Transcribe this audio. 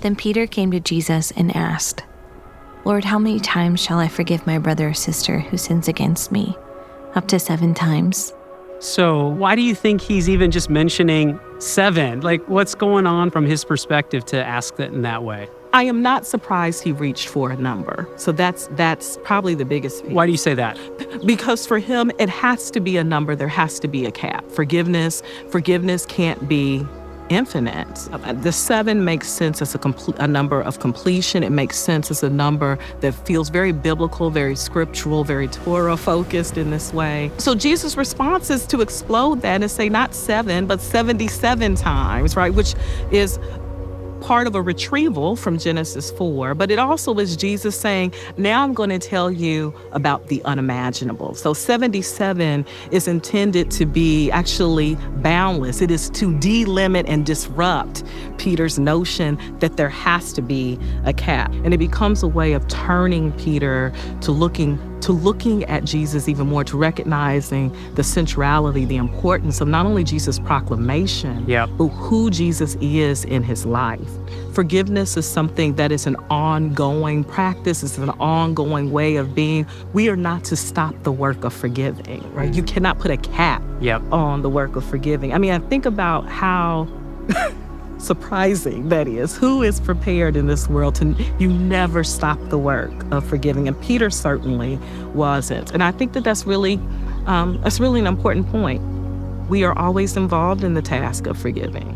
Then Peter came to Jesus and asked, "Lord, how many times shall I forgive my brother or sister who sins against me? Up to 7 times?" So why do you think he's even just mentioning 7? Like, what's going on from his perspective to ask it in that way? I am not surprised he reached for a number. So that's probably the biggest piece. Why do you say that? Because for him, it has to be a number. There has to be a cap. Forgiveness can't be infinite. The 7 makes sense as a number of completion. It makes sense as a number that feels very biblical, very scriptural, very Torah focused in this way. So Jesus' response is to explode that and say not 7, but 77 times, right? Which is part of a retrieval from Genesis 4, but it also is Jesus saying, now I'm going to tell you about the unimaginable. So 77 is intended to be actually boundless. It is to delimit and disrupt Peter's notion that there has to be a cap. And it becomes a way of turning Peter to looking at Jesus even more, to recognizing the centrality, the importance of not only Jesus' proclamation, but who Jesus is in his life. Forgiveness is something that is an ongoing practice. It's an ongoing way of being. We are not to stop the work of forgiving, right? You cannot put a cap on the work of forgiving. I mean, I think about how surprising that is. Who is prepared in this world to, you never stop the work of forgiving? And Peter certainly wasn't. And I think that's really an important point. We are always involved in the task of forgiving.